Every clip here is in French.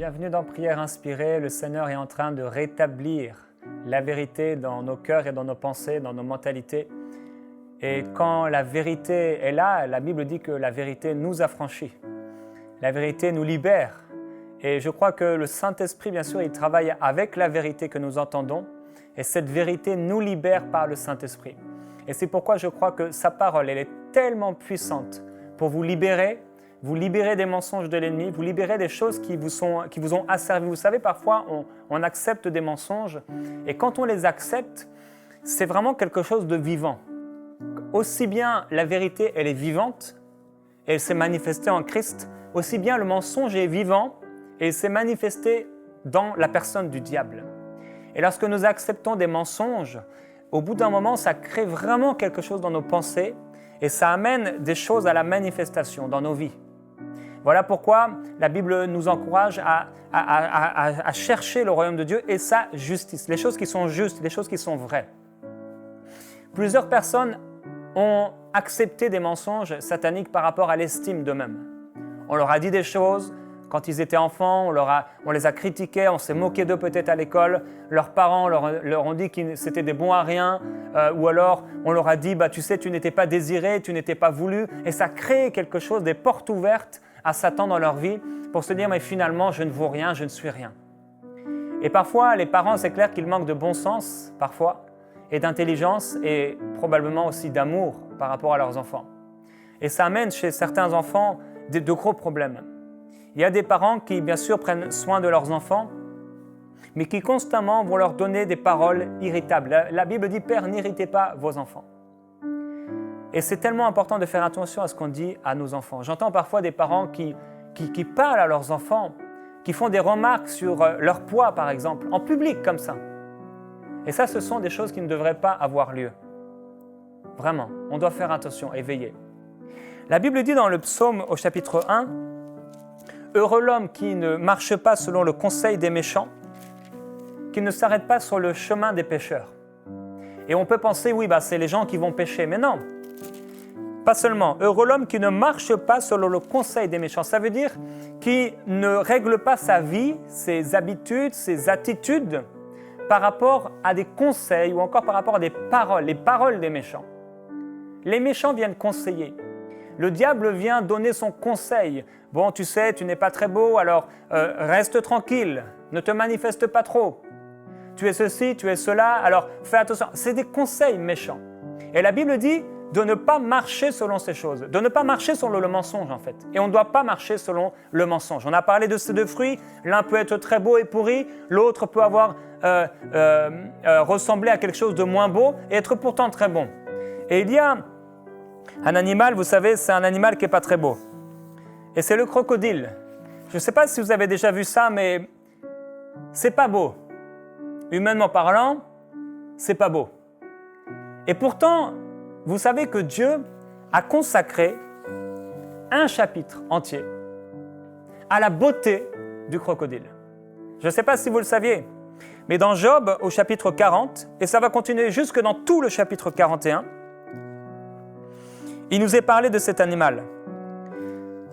Bienvenue dans Prière inspirée. Le Seigneur est en train de rétablir la vérité dans nos cœurs et dans nos pensées, dans nos mentalités. Et quand la vérité est là, la Bible dit que la vérité nous affranchit. La vérité nous libère. Et je crois que le Saint-Esprit, bien sûr, il travaille avec la vérité que nous entendons. Et cette vérité nous libère par le Saint-Esprit. Et c'est pourquoi je crois que sa parole, elle est tellement puissante pour vous libérer des mensonges de l'ennemi, vous libérer des choses qui vous ont asservi. Vous savez, parfois, on accepte des mensonges. Et quand on les accepte, c'est vraiment quelque chose de vivant. Aussi bien la vérité, elle est vivante, et elle s'est manifestée en Christ, aussi bien le mensonge est vivant, et il s'est manifesté dans la personne du diable. Et lorsque nous acceptons des mensonges, au bout d'un moment, ça crée vraiment quelque chose dans nos pensées, et ça amène des choses à la manifestation dans nos vies. Voilà pourquoi la Bible nous encourage à chercher le royaume de Dieu et sa justice, les choses qui sont justes, les choses qui sont vraies. Plusieurs personnes ont accepté des mensonges sataniques par rapport à l'estime d'eux-mêmes. On leur a dit des choses quand ils étaient enfants, on les a critiqués, on s'est moqué d'eux peut-être à l'école, leurs parents leur ont dit que c'était des bons à rien, ou alors on leur a dit tu sais, tu n'étais pas désiré, tu n'étais pas voulu, et ça crée quelque chose, des portes ouvertes à Satan dans leur vie pour se dire mais finalement je ne vaux rien, je ne suis rien. Et parfois les parents, c'est clair qu'ils manquent de bon sens parfois, et d'intelligence et probablement aussi d'amour par rapport à leurs enfants. Et ça amène chez certains enfants de gros problèmes. Il y a des parents qui bien sûr prennent soin de leurs enfants, mais qui constamment vont leur donner des paroles irritables. La Bible dit « Père, n'irritez pas vos enfants ». Et c'est tellement important de faire attention à ce qu'on dit à nos enfants. J'entends parfois des parents qui parlent à leurs enfants, qui font des remarques sur leur poids par exemple, en public comme ça. Et ça, ce sont des choses qui ne devraient pas avoir lieu. Vraiment, on doit faire attention et veiller. La Bible dit dans le psaume au chapitre 1, « Heureux l'homme qui ne marche pas selon le conseil des méchants, qui ne s'arrête pas sur le chemin des pécheurs. » Et on peut penser, oui, c'est les gens qui vont pécher, mais non. Pas seulement. Heureux l'homme qui ne marche pas selon le conseil des méchants. Ça veut dire qui ne règle pas sa vie, ses habitudes, ses attitudes par rapport à des conseils ou encore par rapport à des paroles, les paroles des méchants. Les méchants viennent conseiller. Le diable vient donner son conseil. Bon, tu sais, tu n'es pas très beau, alors reste tranquille, ne te manifeste pas trop. Tu es ceci, tu es cela, alors fais attention. C'est des conseils méchants. Et la Bible dit de ne pas marcher selon ces choses, de ne pas marcher selon le mensonge en fait. Et on ne doit pas marcher selon le mensonge. On a parlé de ces deux fruits, l'un peut être très beau et pourri, l'autre peut avoir ressembler à quelque chose de moins beau et être pourtant très bon. Et il y a un animal, vous savez, c'est un animal qui n'est pas très beau. Et c'est le crocodile. Je ne sais pas si vous avez déjà vu ça, mais c'est pas beau. Humainement parlant, c'est pas beau. Et pourtant, vous savez que Dieu a consacré un chapitre entier à la beauté du crocodile. Je ne sais pas si vous le saviez, mais dans Job, au chapitre 40, et ça va continuer jusque dans tout le chapitre 41, il nous est parlé de cet animal.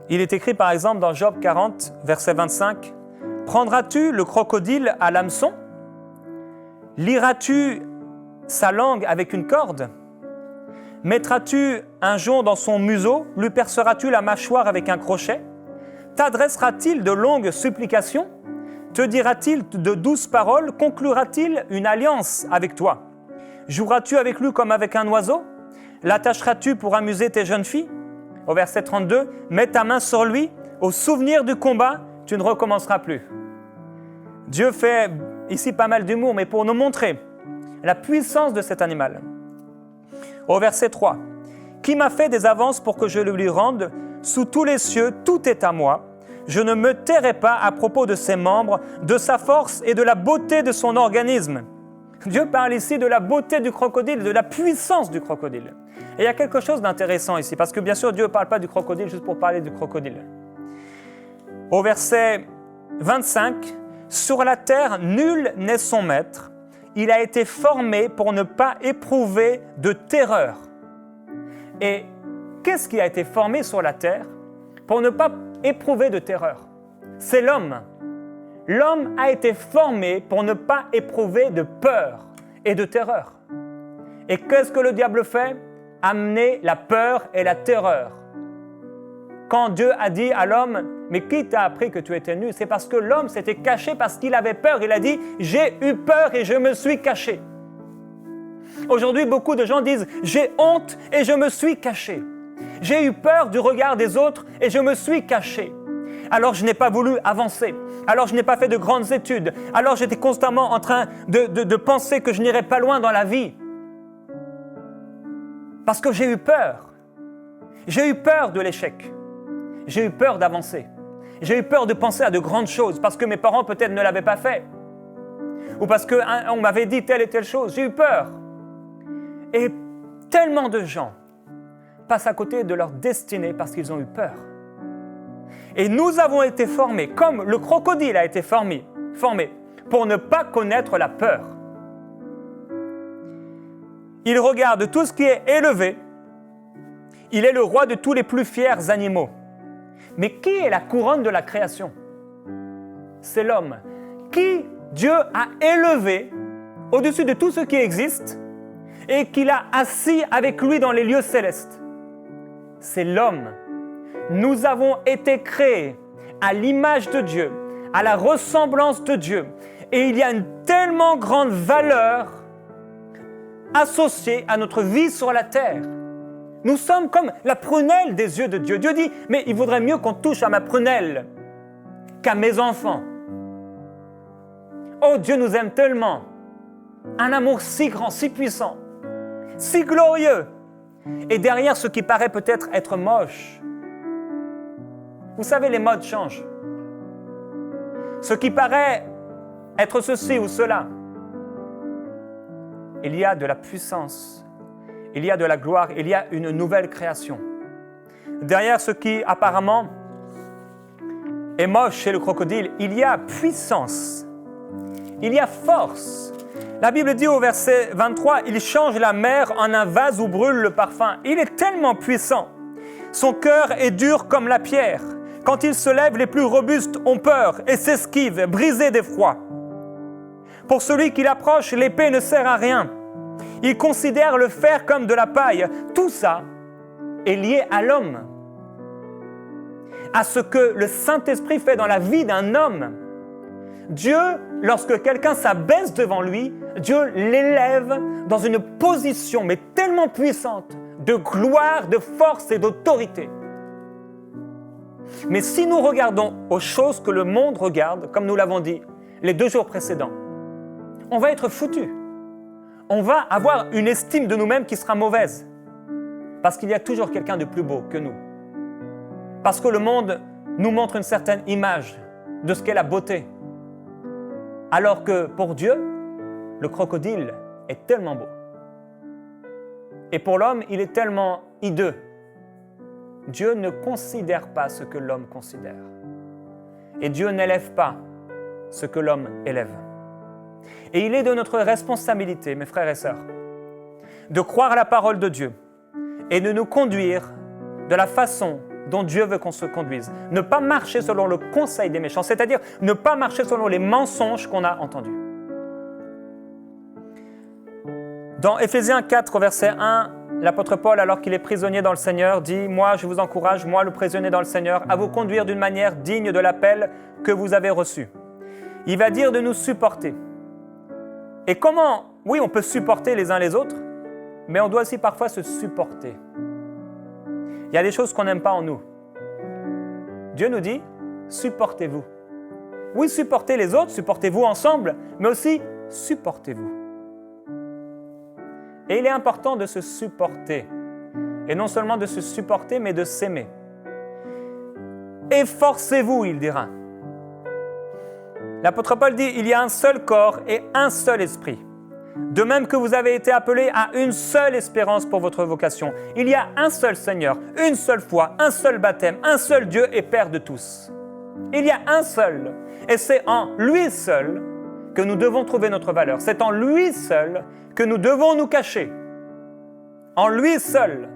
Il est écrit par exemple dans Job 40, verset 25, « Prendras-tu le crocodile à l'hameçon? Lieras-tu sa langue avec une corde? Mettras-tu un jonc dans son museau? Lui perceras-tu la mâchoire avec un crochet? T'adressera-t-il de longues supplications? Te dira-t-il de douces paroles? Conclura-t-il une alliance avec toi? Joueras-tu avec lui comme avec un oiseau? L'attacheras-tu pour amuser tes jeunes filles? » Au verset 32, « Mets ta main sur lui, au souvenir du combat, tu ne recommenceras plus. » Dieu fait ici pas mal d'humour, mais pour nous montrer la puissance de cet animal. Au verset 3, « Qui m'a fait des avances pour que je le lui rende? Sous tous les cieux, tout est à moi. Je ne me tairai pas à propos de ses membres, de sa force et de la beauté de son organisme. » Dieu parle ici de la beauté du crocodile, de la puissance du crocodile. Et il y a quelque chose d'intéressant ici, parce que bien sûr, Dieu ne parle pas du crocodile juste pour parler du crocodile. Au verset 25, « Sur la terre, nul n'est son maître. Il a été formé pour ne pas éprouver de terreur. » Et qu'est-ce qui a été formé sur la terre pour ne pas éprouver de terreur? C'est l'homme. L'homme a été formé pour ne pas éprouver de peur et de terreur. Et qu'est-ce que le diable fait? Amener la peur et la terreur. Quand Dieu a dit à l'homme, mais qui t'a appris que tu étais nu? C'est parce que l'homme s'était caché parce qu'il avait peur. Il a dit, j'ai eu peur et je me suis caché. Aujourd'hui, beaucoup de gens disent, j'ai honte et je me suis caché. J'ai eu peur du regard des autres et je me suis caché. Alors je n'ai pas voulu avancer. Alors je n'ai pas fait de grandes études. Alors j'étais constamment en train de penser que je n'irais pas loin dans la vie. Parce que j'ai eu peur. J'ai eu peur de l'échec. J'ai eu peur d'avancer. J'ai eu peur de penser à de grandes choses parce que mes parents peut-être ne l'avaient pas fait. Ou parce qu'on m'avait dit telle et telle chose. J'ai eu peur. Et tellement de gens passent à côté de leur destinée parce qu'ils ont eu peur. Et nous avons été formés, comme le crocodile a été formé pour ne pas connaître la peur. Il regarde tout ce qui est élevé. Il est le roi de tous les plus fiers animaux. Mais qui est la couronne de la création? C'est l'homme. Qui Dieu a élevé au-dessus de tout ce qui existe et qu'il a assis avec lui dans les lieux célestes. C'est l'homme. Nous avons été créés à l'image de Dieu, à la ressemblance de Dieu. Et il y a une tellement grande valeur associée à notre vie sur la terre. Nous sommes comme la prunelle des yeux de Dieu. Dieu dit, mais il vaudrait mieux qu'on touche à ma prunelle qu'à mes enfants. Oh, Dieu nous aime tellement. Un amour si grand, si puissant, si glorieux. Et derrière ce qui paraît peut-être être moche, vous savez, les modes changent. Ce qui paraît être ceci ou cela, il y a de la puissance, il y a de la gloire, il y a une nouvelle création. Derrière ce qui apparemment est moche chez le crocodile, il y a puissance, il y a force. La Bible dit au verset 23, « Il change la mer en un vase où brûle le parfum. » Il est tellement puissant. Son cœur est dur comme la pierre. Quand il se lève, les plus robustes ont peur et s'esquivent, brisés d'effroi. Pour celui qui l'approche, l'épée ne sert à rien. Il considère le fer comme de la paille. Tout ça est lié à l'homme, à ce que le Saint-Esprit fait dans la vie d'un homme. Dieu, lorsque quelqu'un s'abaisse devant lui, Dieu l'élève dans une position, mais tellement puissante, de gloire, de force et d'autorité. Mais si nous regardons aux choses que le monde regarde, comme nous l'avons dit les 2 jours précédents, on va être foutus. On va avoir une estime de nous-mêmes qui sera mauvaise. Parce qu'il y a toujours quelqu'un de plus beau que nous. Parce que le monde nous montre une certaine image de ce qu'est la beauté. Alors que pour Dieu, le crocodile est tellement beau. Et pour l'homme, il est tellement hideux. Dieu ne considère pas ce que l'homme considère. Et Dieu n'élève pas ce que l'homme élève. Et il est de notre responsabilité, mes frères et sœurs, de croire à la parole de Dieu et de nous conduire de la façon dont Dieu veut qu'on se conduise. Ne pas marcher selon le conseil des méchants, c'est-à-dire ne pas marcher selon les mensonges qu'on a entendus. Dans Éphésiens 4, verset 1, l'apôtre Paul, alors qu'il est prisonnier dans le Seigneur, dit « Moi, je vous encourage, moi le prisonnier dans le Seigneur, à vous conduire d'une manière digne de l'appel que vous avez reçu. » Il va dire de nous supporter. Et comment, oui, on peut supporter les uns les autres, mais on doit aussi parfois se supporter. Il y a des choses qu'on n'aime pas en nous. Dieu nous dit, supportez-vous. Oui, supportez les autres, supportez-vous ensemble, mais aussi supportez-vous. Et il est important de se supporter. Et non seulement de se supporter, mais de s'aimer. Efforcez-vous, il dira. L'apôtre Paul dit, il y a un seul corps et un seul esprit. De même que vous avez été appelés à une seule espérance pour votre vocation. Il y a un seul Seigneur, une seule foi, un seul baptême, un seul Dieu et Père de tous. Il y a un seul, et c'est en lui seul que nous devons trouver notre valeur. C'est en lui seul que nous devons nous cacher. En lui seul.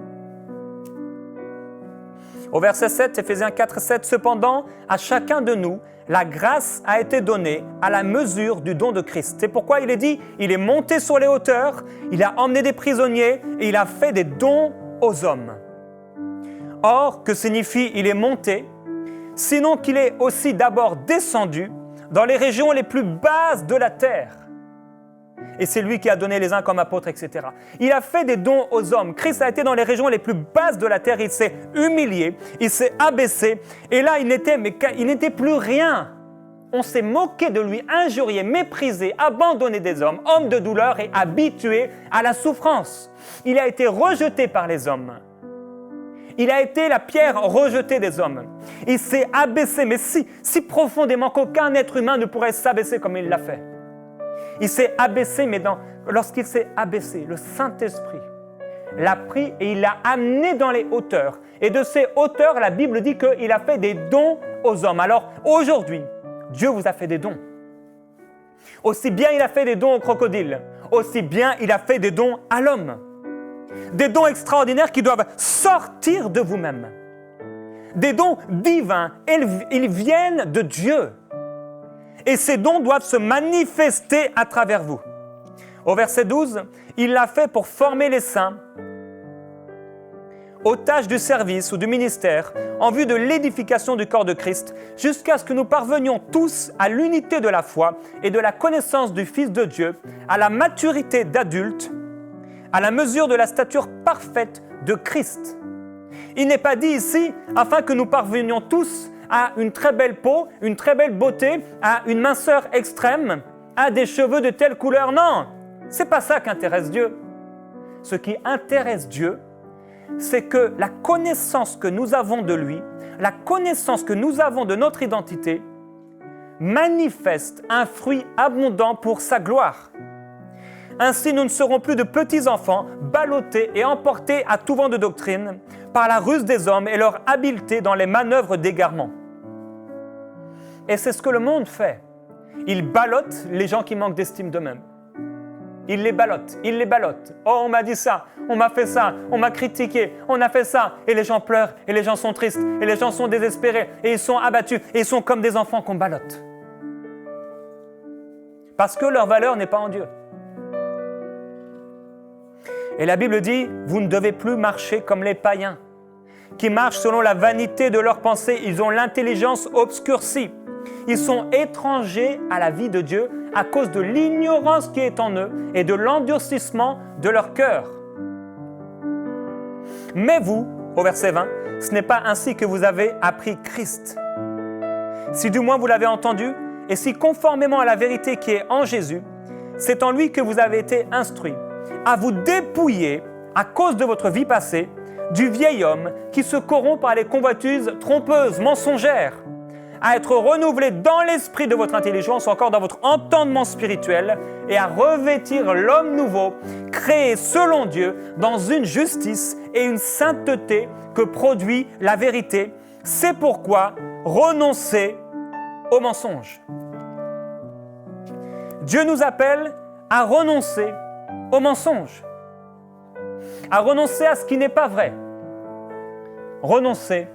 Au verset 7, Éphésiens 4, 7, « Cependant, à chacun de nous, la grâce a été donnée à la mesure du don de Christ. » C'est pourquoi il est dit, il est monté sur les hauteurs, il a emmené des prisonniers et il a fait des dons aux hommes. Or, que signifie il est monté? Sinon qu'il est aussi d'abord descendu dans les régions les plus basses de la terre. Et c'est lui qui a donné les uns comme apôtres, etc. Il a fait des dons aux hommes. Christ a été dans les régions les plus basses de la terre. Il s'est humilié, il s'est abaissé. Et là, il n'était plus rien. On s'est moqué de lui, injurié, méprisé, abandonné des hommes, homme de douleur et habitué à la souffrance. Il a été rejeté par les hommes. Il a été la pierre rejetée des hommes. Il s'est abaissé, mais si profondément qu'aucun être humain ne pourrait s'abaisser comme il l'a fait. Il s'est abaissé, mais lorsqu'il s'est abaissé, le Saint-Esprit l'a pris et il l'a amené dans les hauteurs. Et de ces hauteurs, la Bible dit qu'il a fait des dons aux hommes. Alors aujourd'hui, Dieu vous a fait des dons. Aussi bien il a fait des dons au crocodile, aussi bien il a fait des dons à l'homme. Des dons extraordinaires qui doivent sortir de vous-même. Des dons divins, ils viennent de Dieu. Et ces dons doivent se manifester à travers vous. Au verset 12, il l'a fait pour former les saints aux tâches du service ou du ministère en vue de l'édification du corps de Christ, jusqu'à ce que nous parvenions tous à l'unité de la foi et de la connaissance du Fils de Dieu, à la maturité d'adultes, à la mesure de la stature parfaite de Christ. Il n'est pas dit ici, afin que nous parvenions tous à une très belle peau, une très belle beauté, à une minceur extrême, à des cheveux de telle couleur. Non, c'est pas ça qu'intéresse Dieu. Ce qui intéresse Dieu, c'est que la connaissance que nous avons de lui, la connaissance que nous avons de notre identité, manifeste un fruit abondant pour sa gloire. Ainsi, nous ne serons plus de petits enfants, ballottés et emportés à tout vent de doctrine par la ruse des hommes et leur habileté dans les manœuvres d'égarement. Et c'est ce que le monde fait. Il ballotte les gens qui manquent d'estime d'eux-mêmes. Il les ballotte. Oh, on m'a dit ça, on m'a fait ça, on m'a critiqué, on a fait ça. Et les gens pleurent, et les gens sont tristes, et les gens sont désespérés, et ils sont abattus, et ils sont comme des enfants qu'on ballotte. Parce que leur valeur n'est pas en Dieu. Et la Bible dit, vous ne devez plus marcher comme les païens, qui marchent selon la vanité de leurs pensées. Ils ont l'intelligence obscurcie. Ils sont étrangers à la vie de Dieu à cause de l'ignorance qui est en eux et de l'endurcissement de leur cœur. Mais vous, au verset 20, ce n'est pas ainsi que vous avez appris Christ. Si du moins vous l'avez entendu, et si conformément à la vérité qui est en Jésus, c'est en lui que vous avez été instruits, à vous dépouiller, à cause de votre vie passée, du vieil homme qui se corrompt par les convoitises trompeuses, mensongères, à être renouvelé dans l'esprit de votre intelligence, encore dans votre entendement spirituel, et à revêtir l'homme nouveau, créé selon Dieu, dans une justice et une sainteté que produit la vérité. C'est pourquoi renoncez aux mensonges. Dieu nous appelle à renoncer aux mensonges, à renoncer à ce qui n'est pas vrai, renoncer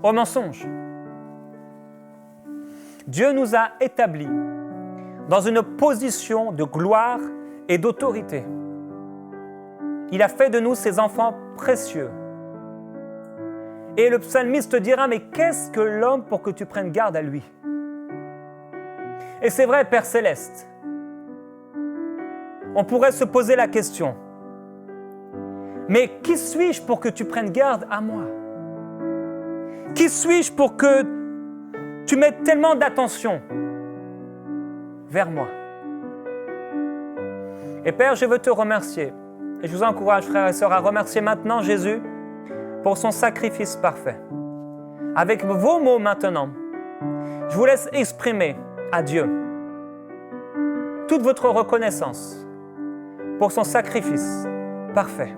aux mensonges. Dieu nous a établis dans une position de gloire et d'autorité. Il a fait de nous ses enfants précieux. Et le psalmiste dira, mais qu'est-ce que l'homme pour que tu prennes garde à lui? Et c'est vrai, Père Céleste, on pourrait se poser la question, mais qui suis-je pour que tu prennes garde à moi? Qui suis-je pour que tu mets tellement d'attention vers moi? Et Père, je veux te remercier. Et je vous encourage, frères et sœurs, à remercier maintenant Jésus pour son sacrifice parfait. Avec vos mots maintenant, je vous laisse exprimer à Dieu toute votre reconnaissance pour son sacrifice parfait.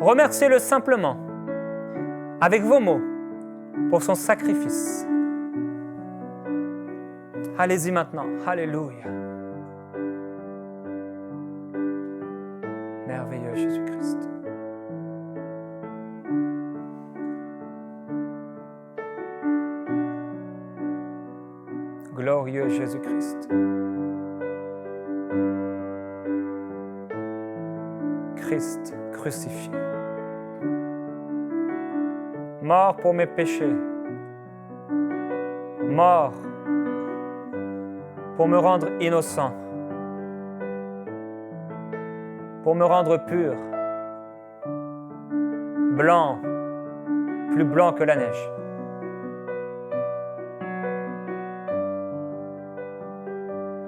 Remerciez-le simplement, avec vos mots, pour son sacrifice. Allez-y maintenant. Alléluia. Merveilleux Jésus-Christ. glorieux Jésus-Christ. Christ crucifié. Mort pour mes péchés. Mort pour me rendre innocent. Pour me rendre pur. Blanc, plus blanc que la neige.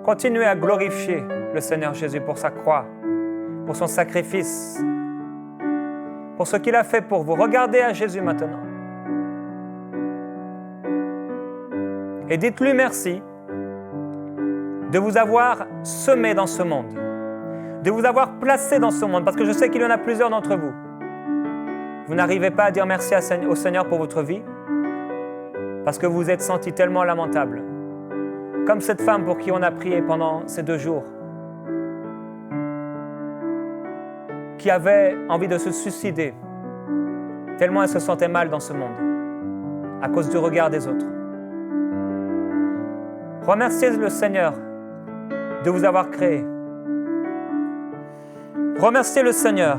Continuez à glorifier le Seigneur Jésus pour sa croix, pour son sacrifice, pour ce qu'il a fait pour vous. Regardez à Jésus maintenant. Et dites-lui merci de vous avoir semé dans ce monde, de vous avoir placé dans ce monde, parce que je sais qu'il y en a plusieurs d'entre vous. Vous n'arrivez pas à dire merci au Seigneur pour votre vie, parce que vous vous êtes senti tellement lamentable. Comme cette femme pour qui on a prié pendant ces 2 jours, qui avait envie de se suicider, tellement elle se sentait mal dans ce monde, à cause du regard des autres. Remerciez le Seigneur de vous avoir créé. Remerciez le Seigneur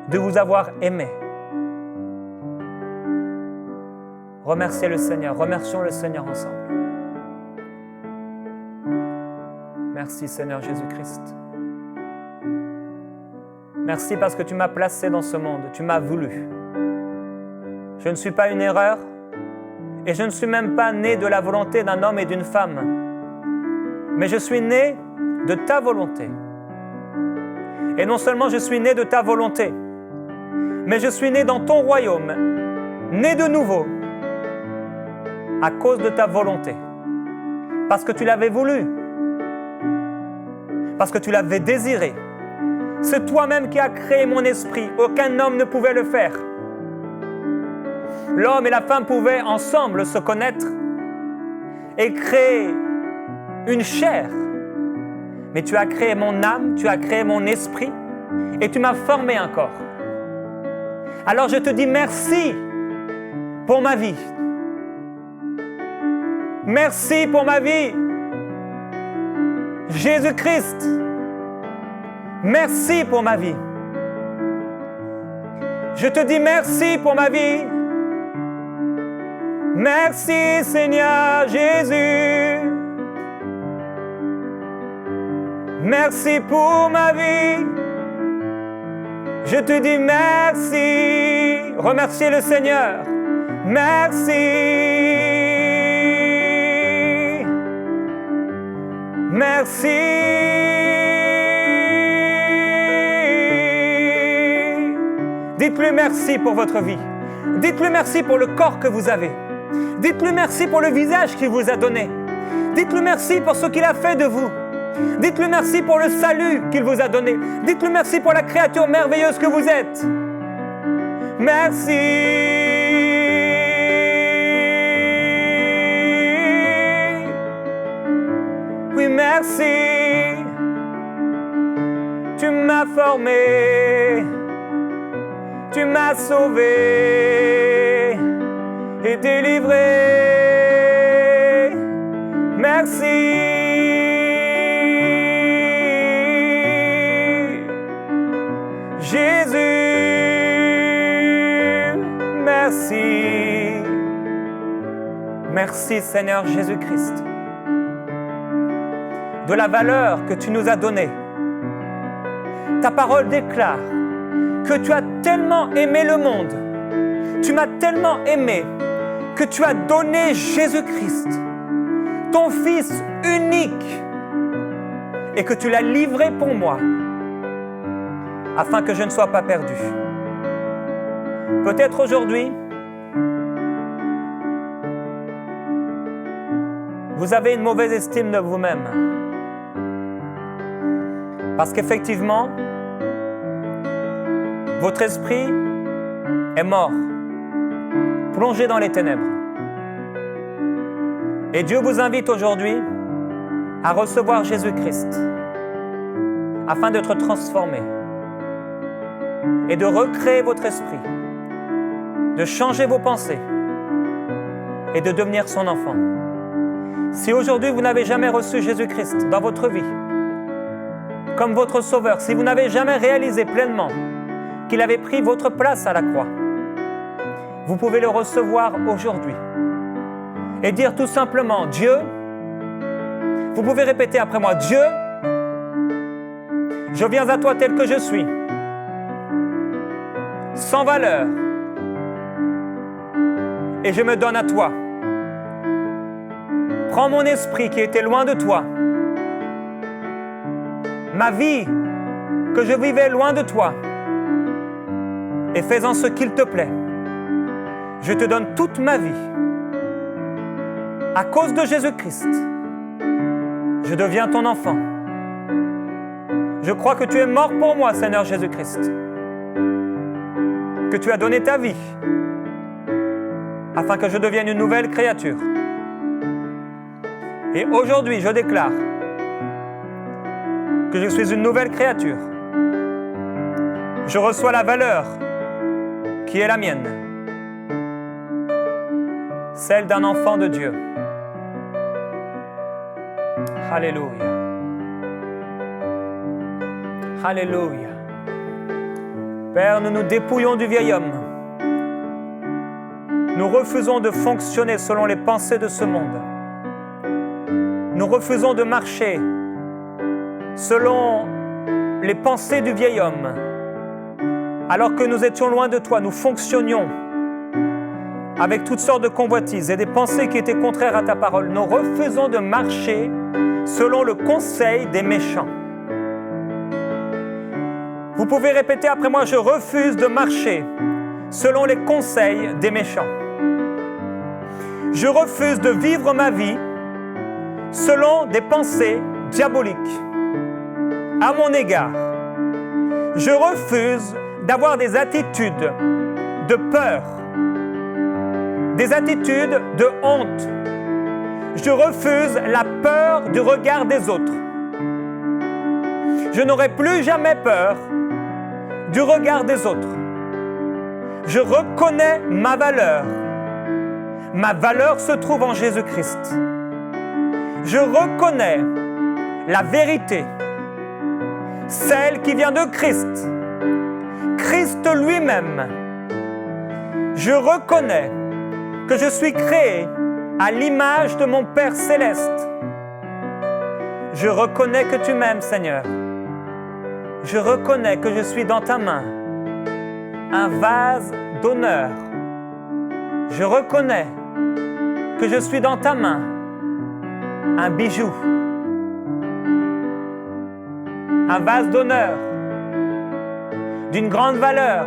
de vous avoir aimé. Remerciez le Seigneur, remercions le Seigneur ensemble. Merci Seigneur Jésus-Christ. Merci parce que tu m'as placé dans ce monde, tu m'as voulu. Je ne suis pas une erreur et je ne suis même pas né de la volonté d'un homme et d'une femme, mais je suis né de ta volonté. Et non seulement je suis né de ta volonté, mais je suis né dans ton royaume, né de nouveau, à cause de ta volonté, parce que tu l'avais voulu, parce que tu l'avais désiré. C'est toi-même qui as créé mon esprit. Aucun homme ne pouvait le faire. L'homme et la femme pouvaient ensemble se connaître et créer une chair. Mais tu as créé mon âme, tu as créé mon esprit et tu m'as formé un corps. Alors je te dis merci pour ma vie. Merci pour ma vie. Jésus-Christ, merci pour ma vie. Je te dis merci pour ma vie. Merci Seigneur Jésus. Merci pour ma vie. Je te dis merci. Remerciez le Seigneur. Merci. Merci. Dites-lui merci pour votre vie. Dites-lui merci pour le corps que vous avez. Dites-lui merci pour le visage qu'il vous a donné. Dites-lui merci pour ce qu'il a fait de vous. Dites-lui merci pour le salut qu'il vous a donné. Dites-lui merci pour la créature merveilleuse que vous êtes. Merci. Oui, merci. Tu m'as formé. Tu m'as sauvé et délivré. Merci. Jésus, merci. Merci Seigneur Jésus-Christ de la valeur que tu nous as donnée. Ta parole déclare que tu as tellement aimé le monde, tu m'as tellement aimé que tu as donné Jésus-Christ, ton Fils unique, et que tu l'as livré pour moi, afin que je ne sois pas perdu. Peut-être aujourd'hui, vous avez une mauvaise estime de vous-même, parce qu'effectivement, votre esprit est mort, plongé dans les ténèbres. Et Dieu vous invite aujourd'hui à recevoir Jésus-Christ afin d'être transformé et de recréer votre esprit, de changer vos pensées et de devenir son enfant. Si aujourd'hui vous n'avez jamais reçu Jésus-Christ dans votre vie, comme votre Sauveur, si vous n'avez jamais réalisé pleinement qu'il avait pris votre place à la croix, vous pouvez le recevoir aujourd'hui et dire tout simplement, Dieu, vous pouvez répéter après moi, Dieu, je viens à toi tel que je suis, sans valeur, et je me donne à toi. Prends mon esprit qui était loin de toi, ma vie que je vivais loin de toi, et fais-en ce qu'il te plaît. Je te donne toute ma vie. À cause de Jésus-Christ, je deviens ton enfant. Je crois que tu es mort pour moi, Seigneur Jésus-Christ, que tu as donné ta vie afin que je devienne une nouvelle créature. Et aujourd'hui, je déclare que je suis une nouvelle créature. Je reçois la valeur qui est la mienne, celle d'un enfant de Dieu. Alléluia. Alléluia. Père, nous nous dépouillons du vieil homme. Nous refusons de fonctionner selon les pensées de ce monde. Nous refusons de marcher selon les pensées du vieil homme. Alors que nous étions loin de toi, nous fonctionnions avec toutes sortes de convoitises et des pensées qui étaient contraires à ta parole. Nous refusons de marcher selon le conseil des méchants. Vous pouvez répéter après moi, je refuse de marcher selon les conseils des méchants. Je refuse de vivre ma vie selon des pensées diaboliques à mon égard. Je refuse d'avoir des attitudes de peur, des attitudes de honte. Je refuse la peur du regard des autres. Je n'aurai plus jamais peur du regard des autres. Je reconnais ma valeur. Ma valeur se trouve en Jésus-Christ. Je reconnais la vérité, celle qui vient de Christ, Christ lui-même. Je reconnais que je suis créé à l'image de mon Père céleste. Je reconnais que tu m'aimes, Seigneur. Je reconnais que je suis dans ta main, un vase d'honneur. Je reconnais que je suis dans ta main, un bijou, un vase d'honneur, d'une grande valeur.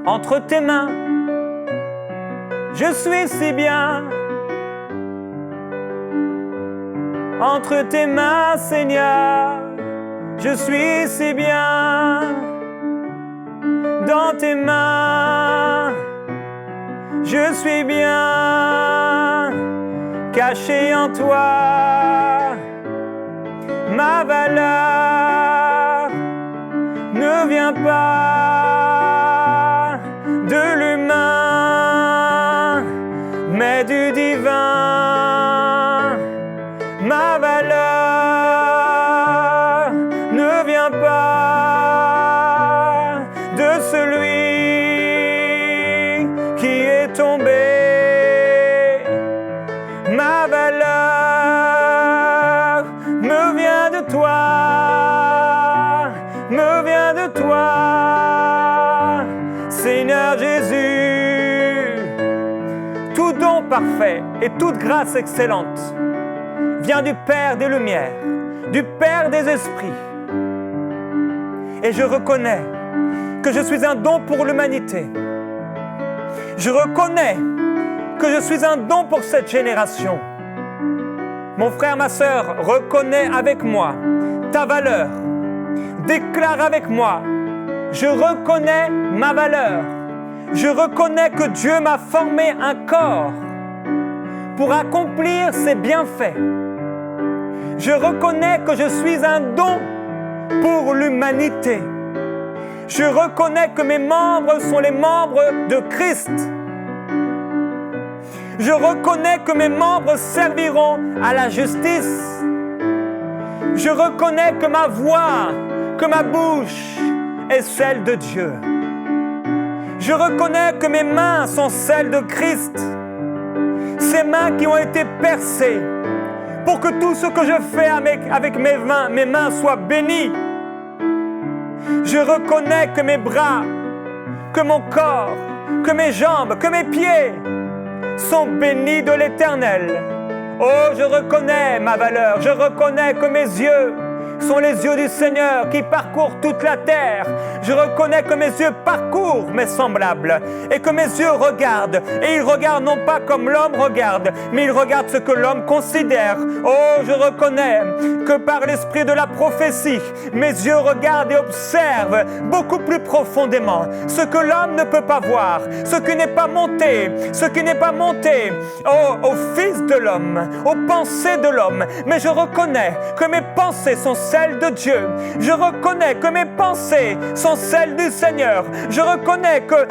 Entre tes mains, je suis si bien. Entre tes mains, Seigneur, je suis si bien. Dans tes mains, je suis bien. Caché en toi, ma valeur ne vient pas de l'humain, mais du divin. Ma valeur ne vient pas de celui qui est tombé. Ma valeur me vient de toi, me vient de toi, Seigneur Jésus. Tout don parfait et toute grâce excellente vient du Père des Lumières, du Père des Esprits. Et je reconnais que je suis un don pour l'humanité. Je reconnais que je suis un don pour cette génération. Mon frère, ma sœur, reconnais avec moi ta valeur. Déclare avec moi, je reconnais ma valeur. Je reconnais que Dieu m'a formé un corps pour accomplir ses bienfaits. Je reconnais que je suis un don pour l'humanité. Je reconnais que mes membres sont les membres de Christ. Je reconnais que mes membres serviront à la justice. Je reconnais que ma voix, que ma bouche est celle de Dieu. Je reconnais que mes mains sont celles de Christ. Ces mains qui ont été percées pour que tout ce que je fais avec mes mains soit béni. Je reconnais que mes bras, que mon corps, que mes jambes, que mes pieds sont bénis de l'Éternel. Oh, je reconnais ma valeur. Je reconnais que mes yeux sont les yeux du Seigneur qui parcourent toute la terre. Je reconnais que mes yeux parcourent mes semblables et que mes yeux regardent. Et ils regardent non pas comme l'homme regarde, mais ils regardent ce que l'homme considère. Oh, je reconnais que par l'esprit de la prophétie, mes yeux regardent et observent beaucoup plus profondément ce que l'homme ne peut pas voir, ce qui n'est pas monté, au fils de l'homme, aux pensées de l'homme. Mais je reconnais que mes pensées sont celles de Dieu. Je reconnais que mes pensées sont celles du Seigneur. Je reconnais que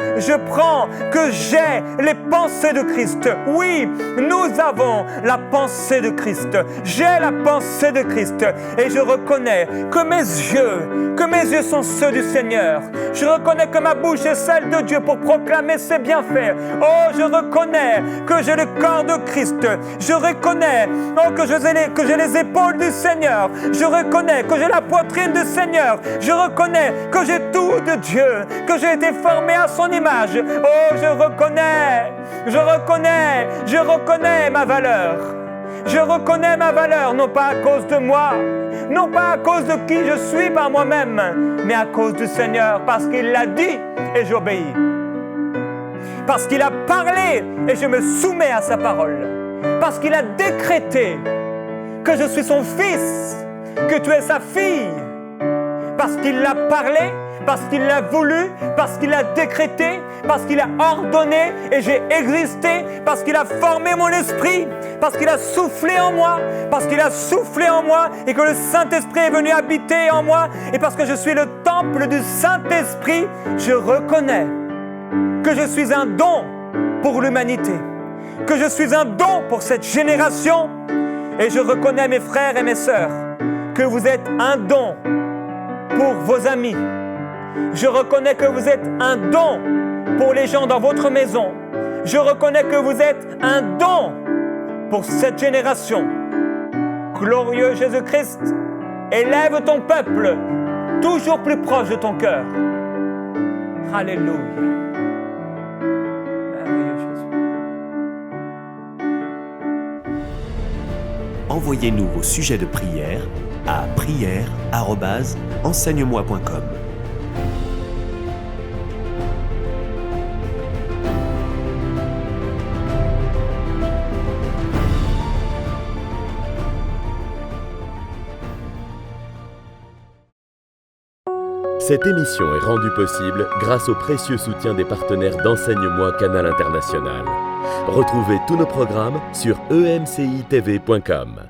j'ai les pensées de Christ. Oui, nous avons la pensée de Christ. J'ai la pensée de Christ. Et je reconnais que mes yeux sont ceux du Seigneur. Je reconnais que ma bouche est celle de Dieu pour proclamer ses bienfaits. Oh, je reconnais que j'ai le corps de Christ. Je reconnais que j'ai les épaules du Seigneur. Je reconnais que j'ai la poitrine du Seigneur. Je reconnais que j'ai tout de Dieu, que j'ai été formé à son image. Oh, je reconnais ma valeur. Je reconnais ma valeur, non pas à cause de moi, non pas à cause de qui je suis par moi-même, mais à cause du Seigneur, parce qu'il l'a dit et j'obéis. Parce qu'il a parlé et je me soumets à sa parole. Parce qu'il a décrété que je suis son fils, que tu es sa fille, parce qu'il l'a parlé, parce qu'il l'a voulu, parce qu'il a décrété, parce qu'il a ordonné et j'ai existé, parce qu'il a formé mon esprit, parce qu'il a soufflé en moi, et que le Saint-Esprit est venu habiter en moi, et parce que je suis le temple du Saint-Esprit, je reconnais que je suis un don pour l'humanité, que je suis un don pour cette génération, et je reconnais mes frères et mes sœurs, que vous êtes un don pour vos amis. Je reconnais que vous êtes un don pour les gens dans votre maison. Je reconnais que vous êtes un don pour cette génération. Glorieux Jésus-Christ, élève ton peuple toujours plus proche de ton cœur. Alléluia. Merveilleux Jésus. Envoyez-nous vos sujets de prière à prière@enseigne-moi.com. Cette émission est rendue possible grâce au précieux soutien des partenaires d'Enseigne-moi Canal International. Retrouvez tous nos programmes sur emcitv.com.